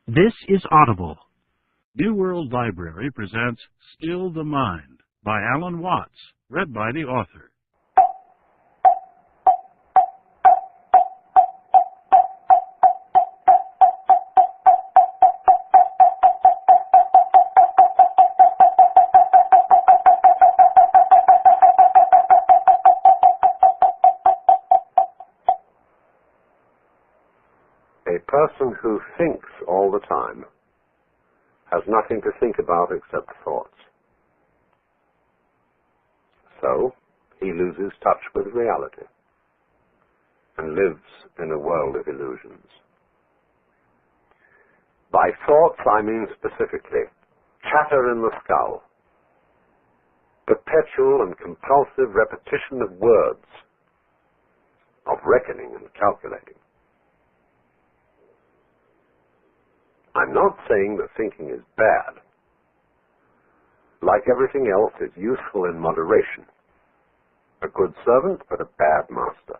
This is Audible. New World Library presents Still the Mind by Alan Watts, read by the author. A person who thinks all the time has nothing to think about except thoughts. So, he loses touch with reality and lives in a world of illusions. By thoughts, I mean specifically chatter in the skull, perpetual and compulsive repetition of words, of reckoning and calculating. I'm not saying that thinking is bad. Like everything else, it's useful in moderation. A good servant, but a bad master.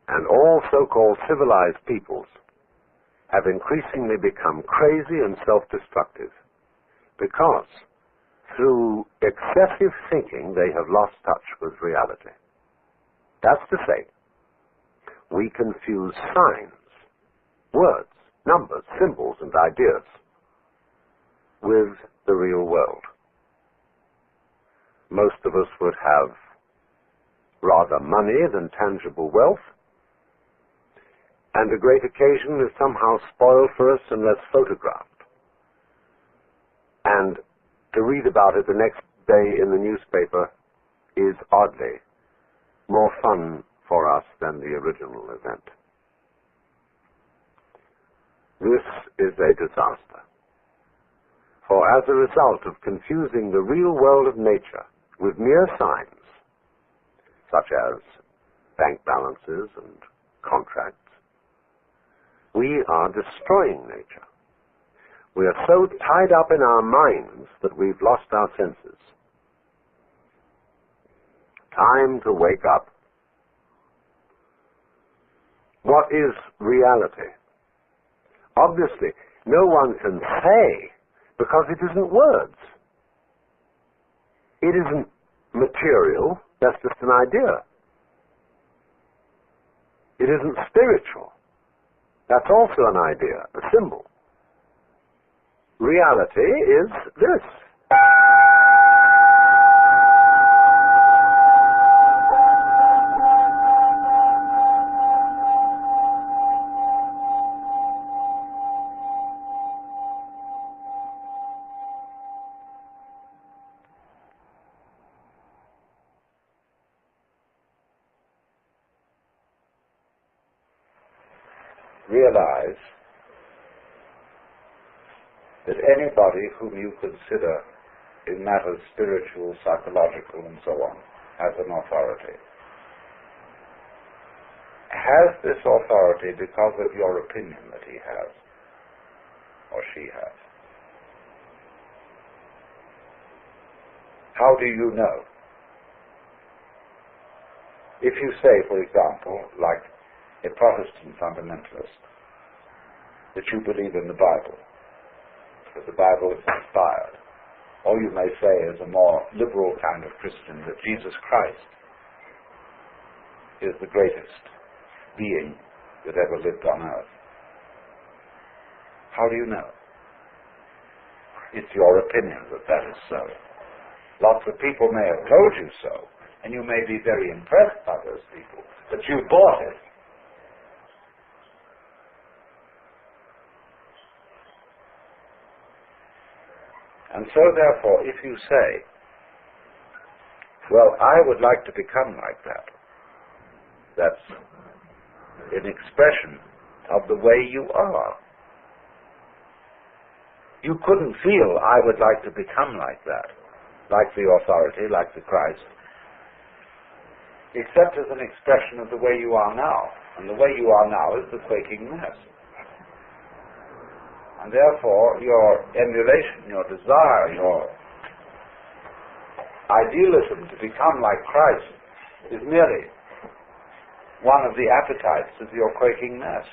And all so-called civilized peoples have increasingly become crazy and self-destructive because through excessive thinking they have lost touch with reality. That's to say, we confuse signs, words, numbers, symbols, and ideas with the real world. Most of us would have rather money than tangible wealth, and a great occasion is somehow spoiled for us unless photographed. And to read about it the next day in the newspaper is oddly more fun for us than the original event. This is a disaster. For as a result of confusing the real world of nature with mere signs, such as bank balances and contracts, we are destroying nature. We are so tied up in our minds that we've lost our senses. Time to wake up. What is reality? Obviously, no one can say because it isn't words. It isn't material, that's just an idea. It isn't spiritual. That's also an idea, a symbol. Reality is this. Realize that anybody whom you consider in matters spiritual, psychological, and so on, has an authority. Has this authority because of your opinion that he has, or she has. How do you know? If you say, for example, like a Protestant fundamentalist, that you believe in the Bible, that the Bible is inspired. Or you may say, as a more liberal kind of Christian, that Jesus Christ is the greatest being that ever lived on earth. How do you know? It's your opinion that that is so. Lots of people may have told you so, and you may be very impressed by those people, but you bought it. And so, therefore, if you say, well, I would like to become like that, that's an expression of the way you are. You couldn't feel, I would like to become like that, like the authority, like the Christ, except as an expression of the way you are now. And the way you are now is the quaking mass. And therefore, your emulation, your desire, your idealism to become like Christ is merely one of the appetites of your quaking mass.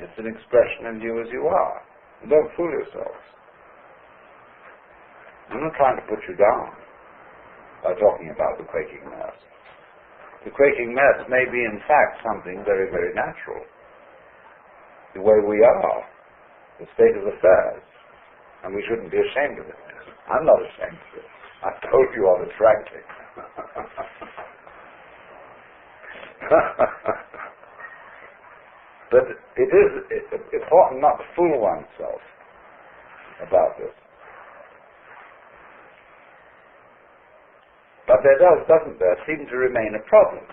It's an expression of you as you are. And don't fool yourselves. I'm not trying to put you down by talking about the quaking mass. The quaking mass may be in fact something very, very natural. The way we are, the state of affairs, and we shouldn't be ashamed of it. I'm not ashamed of it. I've told you I'm attractive. But it is important not to fool oneself about this. But there doesn't there, seem to remain a problem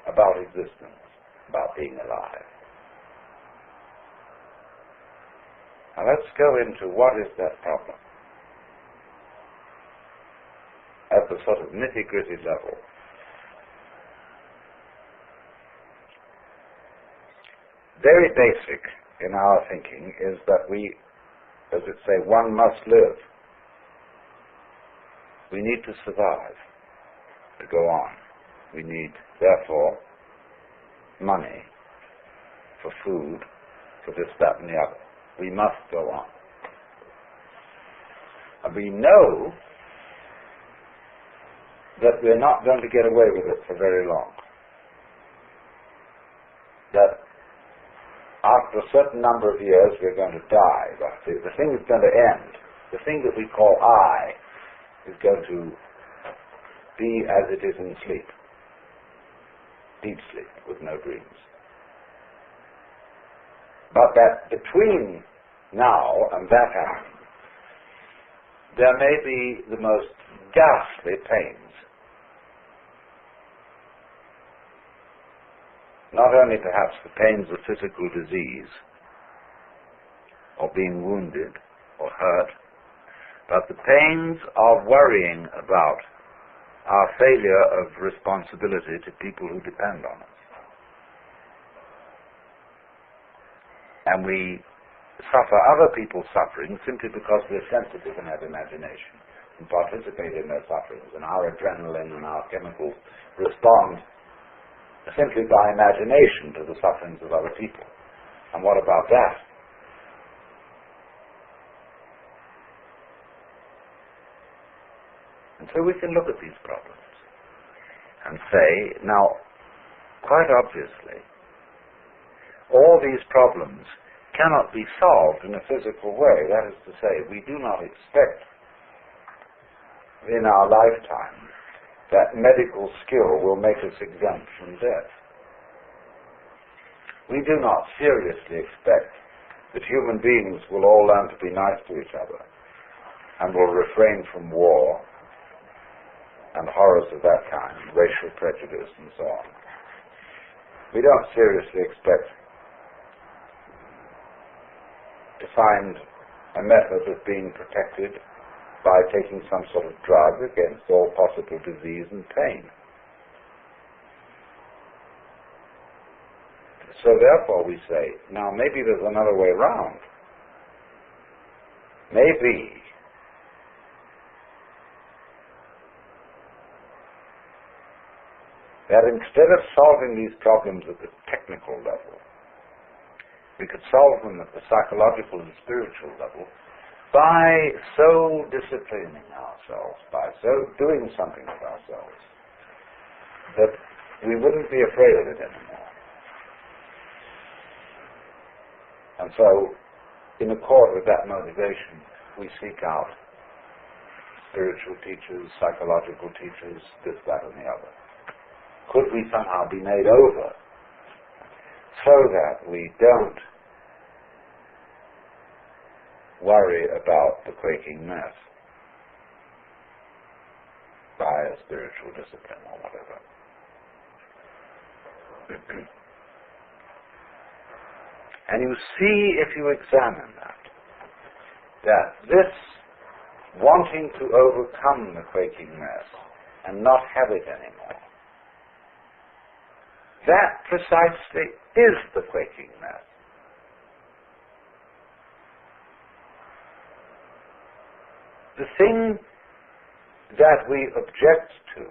about existence, about being alive. Now let's go into what is that problem at the sort of nitty-gritty level. Very basic in our thinking is that we, as it say, one must live. We need to survive, to go on. We need, therefore, money for food, for this, that, and the other. We must go on. And we know that we're not going to get away with it for very long. That after a certain number of years we're going to die. The thing is going to end. The thing that we call I is going to be as it is in sleep. Deep sleep with no dreams. But that between now and that happening, there may be the most ghastly pains. Not only perhaps the pains of physical disease, or being wounded, or hurt, but the pains of worrying about our failure of responsibility to people who depend on us. And we suffer other people's suffering simply because we're sensitive and have imagination and participate in their sufferings, and our adrenaline and our chemicals respond simply by imagination to the sufferings of other people. And what about that? And so we can look at these problems and say, now, quite obviously, all these problems cannot be solved in a physical way. That is to say, we do not expect in our lifetime that medical skill will make us exempt from death. We do not seriously expect that human beings will all learn to be nice to each other and will refrain from war and horrors of that kind, racial prejudice and so on. We don't seriously expect to find a method of being protected by taking some sort of drug against all possible disease and pain. So therefore we say, now maybe there's another way around. Maybe that instead of solving these problems at the technical level, we could solve them at the psychological and spiritual level by so disciplining ourselves, by so doing something with ourselves, that we wouldn't be afraid of it anymore. And so, in accord with that motivation, we seek out spiritual teachers, psychological teachers, this, that, and the other. Could we somehow be made over so that we don't worry about the quaking mass by a spiritual discipline or whatever? And you see, if you examine that this wanting to overcome the quaking mass and not have it anymore, that precisely is the quaking mass. The thing that we object to